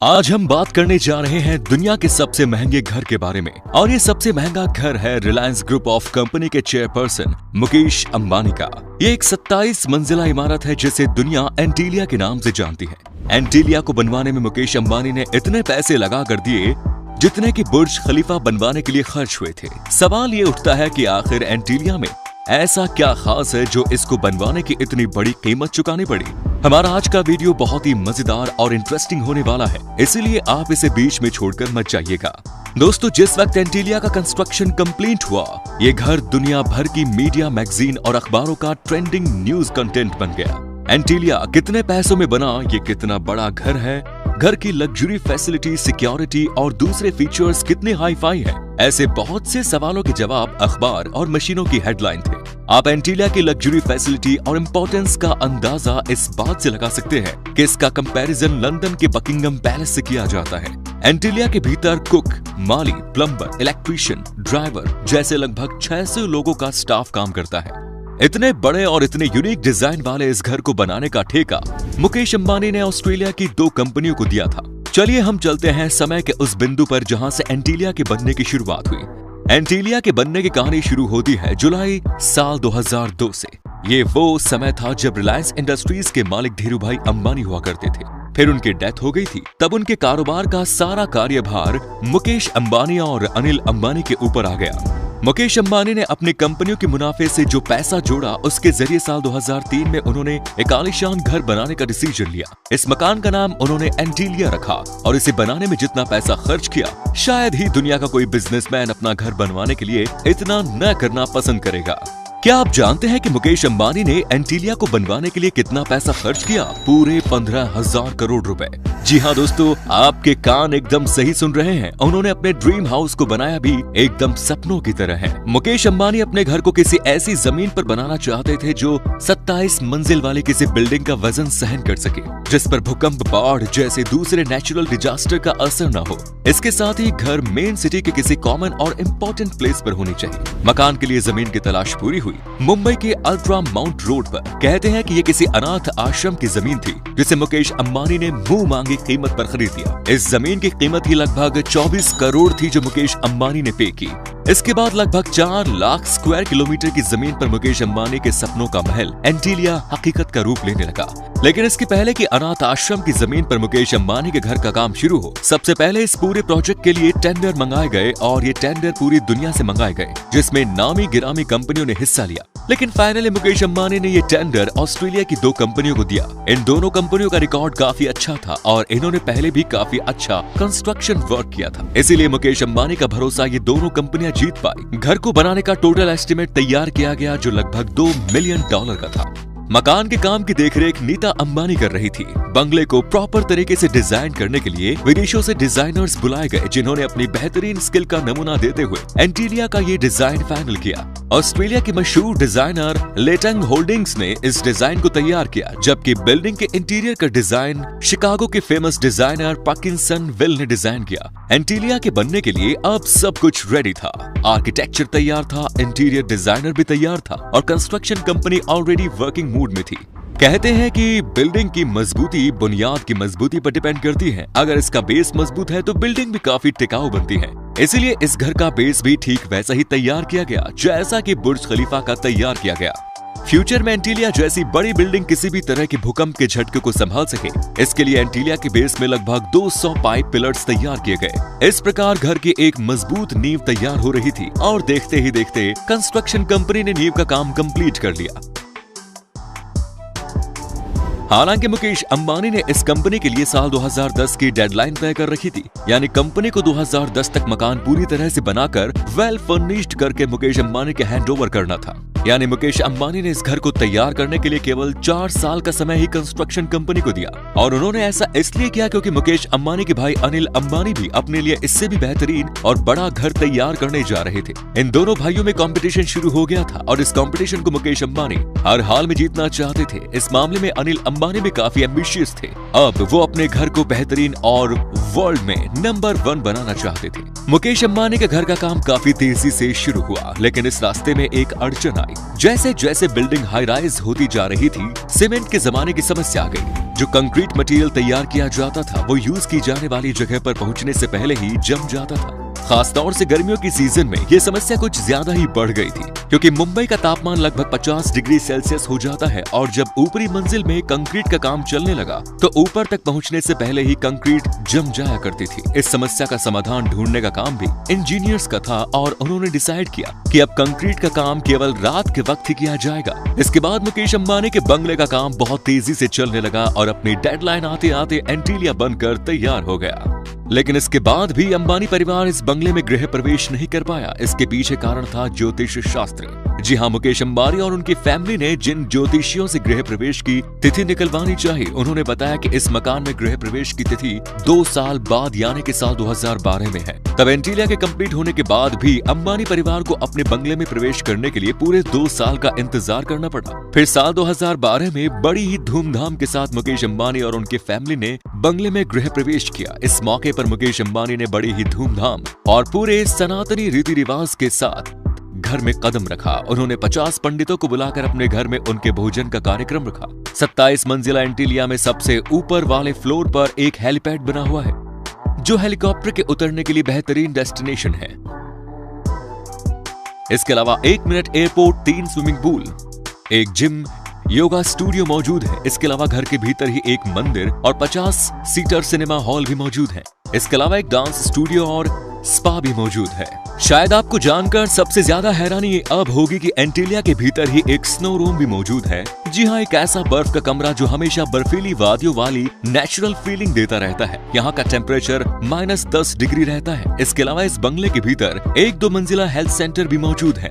आज हम बात करने जा रहे हैं दुनिया के सबसे महंगे घर के बारे में और ये सबसे महंगा घर है रिलायंस ग्रुप ऑफ कंपनी के चेयरपर्सन मुकेश अंबानी का। ये एक 27 मंजिला इमारत है जिसे दुनिया एंटीलिया के नाम से जानती है। एंटीलिया को बनवाने में मुकेश अंबानी ने इतने पैसे लगा कर दिए जितने कि बुर्ज खलीफा बनवाने के लिए खर्च हुए थे। सवाल ये उठता है कि आखिर एंटीलिया में ऐसा क्या खास है जो इसको बनवाने की इतनी बड़ी कीमत चुकानी पड़ी। हमारा आज का वीडियो बहुत ही मजेदार और इंटरेस्टिंग होने वाला है, इसीलिए आप इसे बीच में छोड़कर मत जाइएगा। दोस्तों, जिस वक्त एंटीलिया का कंस्ट्रक्शन कंप्लीट हुआ, ये घर दुनिया भर की मीडिया, मैगजीन और अखबारों का ट्रेंडिंग न्यूज कंटेंट बन गया। एंटीलिया कितने पैसों में बना, ये कितना बड़ा घर है, घर की लग्जरी फैसिलिटी, सिक्योरिटी और दूसरे फीचर्स कितने हाई फाई है, ऐसे बहुत से सवालों के जवाब अखबार और मशीनों की हेडलाइन थे। आप एंटीलिया की लग्जरी फैसिलिटी और इम्पोर्टेंस का अंदाजा इस बात से लगा सकते हैं कि इसका कंपैरिजन लंदन के बकिंगम पैलेस से किया जाता है। एंटीलिया के भीतर कुक, माली, प्लम्बर, इलेक्ट्रीशियन, ड्राइवर जैसे लगभग 600 लोगों का स्टाफ काम करता है। इतने बड़े और इतने यूनिक डिजाइन वाले इस घर को बनाने का ठेका मुकेश अंबानी ने ऑस्ट्रेलिया की 2 कंपनियों को दिया था। चलिए हम चलते हैं समय के उस बिंदु पर जहां से एंटीलिया के बनने की शुरुआत हुई। एंटीलिया के बनने की कहानी शुरू होती है जुलाई साल 2002 से। ये वो समय था जब रिलायंस इंडस्ट्रीज के मालिक धीरूभाई अंबानी हुआ करते थे। फिर उनकी डेथ हो गई थी। तब उनके कारोबार का सारा कार्यभार मुकेश अंबानी और अनिल अंबानी के ऊपर आ गया। मुकेश अंबानी ने अपनी कंपनियों के मुनाफे से जो पैसा जोड़ा, उसके जरिए साल 2003 में उन्होंने एक आलीशान घर बनाने का डिसीजन लिया। इस मकान का नाम उन्होंने एंटीलिया रखा और इसे बनाने में जितना पैसा खर्च किया, शायद ही दुनिया का कोई बिजनेसमैन अपना घर बनवाने के लिए इतना न करना पसंद करेगा। क्या आप जानते हैं कि मुकेश अंबानी ने एंटीलिया को बनवाने के लिए कितना पैसा खर्च किया? पूरे 15,000 करोड़ रुपए। जी हाँ दोस्तों, आपके कान एकदम सही सुन रहे हैं। उन्होंने अपने ड्रीम हाउस को बनाया भी एकदम सपनों की तरह है। मुकेश अंबानी अपने घर को किसी ऐसी जमीन पर बनाना चाहते थे जो 27 मंजिल वाली किसी बिल्डिंग का वजन सहन कर सके, जिस पर भूकंप, बाढ़ जैसे दूसरे नेचुरल डिजास्टर का असर न हो। इसके साथ ही घर मेन सिटी के किसी कॉमन और इम्पोर्टेंट प्लेस पर होनी चाहिए। मकान के लिए जमीन की तलाश पूरी हुई मुंबई के अल्ट्रा माउंट रोड पर। कहते हैं कि ये किसी अनाथ आश्रम की जमीन थी जिसे मुकेश अंबानी ने मुंह मांगी कीमत पर खरीद लिया। इस जमीन की कीमत ही लगभग 24 करोड़ थी जो मुकेश अंबानी ने पे की। इसके बाद लगभग 4 लाख स्क्वायर किलोमीटर की जमीन पर मुकेश अंबानी के सपनों का महल एंटीलिया हकीकत का रूप लेने लगा। लेकिन इसके पहले कि अनाथ आश्रम की जमीन पर मुकेश अंबानी के घर का काम शुरू हो, सबसे पहले इस पूरे प्रोजेक्ट के लिए टेंडर मंगाए गए और ये टेंडर पूरी दुनिया से मंगाए गए, जिसमें नामी गिरामी कंपनियों ने हिस्सा लिया। लेकिन फाइनली मुकेश अंबानी ने ये टेंडर ऑस्ट्रेलिया की 2 कंपनियों को दिया। इन दोनों कंपनियों का रिकॉर्ड काफी अच्छा था और इन्होंने पहले भी काफी अच्छा कंस्ट्रक्शन वर्क किया था, इसीलिए मुकेश अंबानी का भरोसा ये दोनों कंपनियां जीत पाई। घर को बनाने का टोटल एस्टिमेट तैयार किया गया जो लगभग $2 मिलियन का था। मकान के काम की देखरेख नीता अंबानी कर रही थी। बंगले को प्रॉपर तरीके से डिजाइन करने के लिए विदेशों से डिजाइनर्स बुलाए गए, जिन्होंने अपनी बेहतरीन स्किल का नमूना देते हुए एंटीलिया का ये डिजाइन फाइनल किया। ऑस्ट्रेलिया की मशहूर डिजाइनर लेटंग होल्डिंग्स ने इस डिजाइन को तैयार किया, जबकि बिल्डिंग के इंटीरियर का डिजाइन शिकागो के फेमस डिजाइनर पार्किंसन विल ने डिजाइन किया। एंटीलिया के बनने के लिए अब सब कुछ रेडी था। आर्किटेक्चर तैयार था, इंटीरियर डिजाइनर भी तैयार था और construction company already working mood में थी। कहते हैं कि बिल्डिंग की मजबूती बुनियाद की मजबूती पर डिपेंड करती है। अगर इसका बेस मजबूत है तो बिल्डिंग भी काफी टिकाऊ बनती है। इसीलिए इस घर का बेस भी ठीक वैसा ही तैयार किया गया जैसा कि बुर्ज खलीफा का तैयार किया गया। फ्यूचर में एंटीलिया जैसी बड़ी बिल्डिंग किसी भी तरह के भूकंप के झटके को संभाल सके, इसके लिए एंटीलिया के बेस में लगभग 200 पाइप पिलर्स तैयार किए गए। इस प्रकार घर की एक मजबूत नींव तैयार हो रही थी और देखते ही देखते कंस्ट्रक्शन कंपनी ने नींव का काम कंप्लीट कर लिया। हालांकि मुकेश अंबानी ने इस कंपनी के लिए साल 2010 की डेडलाइन तय कर रखी थी, यानी कंपनी को 2010 तक मकान पूरी तरह से बनाकर वेल फर्निश्ड करके मुकेश अंबानी के हैंडओवर करना था। यानी मुकेश अंबानी ने इस घर को तैयार करने के लिए केवल 4 साल का समय ही कंस्ट्रक्शन कंपनी को दिया। और उन्होंने ऐसा इसलिए किया क्योंकि मुकेश अंबानी के भाई अनिल अंबानी भी अपने लिए इससे भी बेहतरीन और बड़ा घर तैयार करने जा रहे थे। इन दोनों भाइयों में कंपटीशन शुरू हो गया था और इस कंपटीशन को मुकेश अंबानी हर हाल में जीतना चाहते थे। इस मामले में अनिल अंबानी भी काफी एम्बिशियस थे। अब वो अपने घर को बेहतरीन और वर्ल्ड में नंबर 1 बनाना चाहते थे। मुकेश अंबानी के घर का काम काफी तेजी से शुरू हुआ, लेकिन इस रास्ते में एक अड़चन आई। जैसे जैसे बिल्डिंग हाई राइज होती जा रही थी, सीमेंट के जमाने की समस्या आ गई। जो कंक्रीट मटेरियल तैयार किया जाता था वो यूज की जाने वाली जगह पर पहुंचने से पहले ही जम जाता था। खासतौर से गर्मियों की सीजन में ये समस्या कुछ ज्यादा ही बढ़ गई थी, क्योंकि मुंबई का तापमान लगभग 50 डिग्री सेल्सियस हो जाता है और जब ऊपरी मंजिल में कंक्रीट का काम चलने लगा तो ऊपर तक पहुंचने से पहले ही कंक्रीट जम जाया करती थी। इस समस्या का समाधान ढूंढने का काम भी इंजीनियर्स का था और उन्होंने डिसाइड किया कि अब कंक्रीट का काम केवल रात के वक्त ही किया जाएगा। इसके बाद मुकेश अंबानी के बंगले का काम बहुत तेजी से चलने लगा और अपनी डेडलाइन आते आते एंटीलिया बनकर तैयार हो गया। लेकिन इसके बाद भी अंबानी परिवार इस बंगले में गृह प्रवेश नहीं कर पाया। इसके पीछे कारण था ज्योतिष शास्त्र। जी हाँ, मुकेश अंबानी और उनकी फैमिली ने जिन ज्योतिषियों से गृह प्रवेश की तिथि निकलवानी चाहिए, उन्होंने बताया कि इस मकान में गृह प्रवेश की तिथि 2 साल बाद यानी कि साल 2012 में है। तब एंटीलिया के कंप्लीट होने के बाद भी अंबानी परिवार को अपने बंगले में प्रवेश करने के लिए पूरे 2 साल का इंतजार करना पड़ा। फिर साल 2012 में बड़ी ही धूमधाम के साथ मुकेश अंबानी और उनके फैमिली ने बंगले में गृह प्रवेश किया। इस मौके पर मुकेश अंबानी ने बड़ी ही धूमधाम और पूरे सनातनी रीति रिवाज के साथ घर में कदम रखा। उन्होंने 50 पंडितों को बुलाकर अपने घर में उनके भोजन का कार्यक्रम रखा। 27 मंजिला एंटीलिया में सबसे ऊपर वाले फ्लोर पर एक हेलीपैड बना हुआ है, जो हेलीकॉप्टर के उतरने के लिए बेहतरीन डेस्टिनेशन है। इसके अलावा 1 मिनट एयरपोर्ट, 3 स्विमिंग पूल, एक जिम, योगा स्टूडियो मौजूद है। इसके अलावा घर के भीतर ही एक मंदिर और 50 सीटर सिनेमा हॉल भी मौजूद है। इसके अलावा एक डांस स्टूडियो और स्पा भी मौजूद है। शायद आपको जानकर सबसे ज्यादा हैरानी ये अब होगी कि एंटीलिया के भीतर ही एक स्नो रूम भी मौजूद है। जी हाँ, एक ऐसा बर्फ का कमरा जो हमेशा बर्फीली वादियों वाली नेचुरल फीलिंग देता रहता है। यहाँ का टेम्परेचर -10 डिग्री रहता है। इसके अलावा इस बंगले के भीतर 1-2 मंजिला हेल्थ सेंटर भी मौजूद है।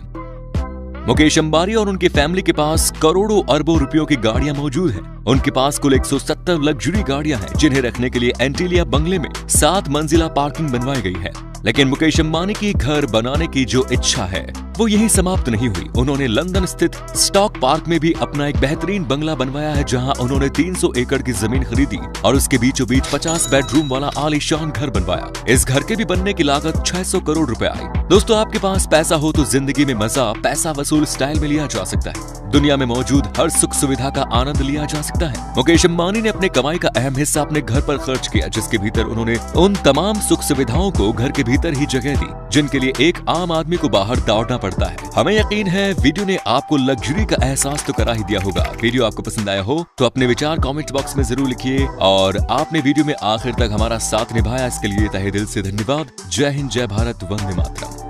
मुकेश अंबानी और उनकी फैमिली के पास करोड़ों अरबों रुपयों की गाड़ियां मौजूद हैं। उनके पास कुल 170 लग्जरी गाड़ियां हैं, जिन्हें रखने के लिए एंटीलिया बंगले में 7 मंजिला पार्किंग बनवाई गई है। लेकिन मुकेश अंबानी की घर बनाने की जो इच्छा है वो यही समाप्त नहीं हुई। उन्होंने लंदन स्थित स्टॉक पार्क में भी अपना एक बेहतरीन बंगला बनवाया है, जहां उन्होंने 300 एकड़ की जमीन खरीदी और उसके बीचों बीच 50 बेडरूम वाला आलीशान घर बनवाया। इस घर के भी बनने की लागत 600 करोड़ रुपए आई। दोस्तों, आपके पास पैसा हो तो जिंदगी में मजा पैसा वसूल स्टाइल में लिया जा सकता है। दुनिया में मौजूद हर सुख सुविधा का आनंद लिया जा सकता है। मुकेश अंबानी ने अपने कमाई का अहम हिस्सा अपने घर पर खर्च किया, जिसके भीतर उन्होंने उन तमाम सुख सुविधाओं को घर के भीतर ही जगह दी जिनके लिए एक आम आदमी को बाहर दौड़ना पड़ता है। हमें यकीन है वीडियो ने आपको लग्जरी का एहसास तो करा ही दिया होगा। वीडियो आपको पसंद आया हो तो अपने विचार कमेंट बॉक्स में जरूर लिखिए, और आपने वीडियो में आखिर तक हमारा साथ निभाया इसके लिए तहे दिल से धन्यवाद। जय हिंद, जय भारत, वंदे मातरम।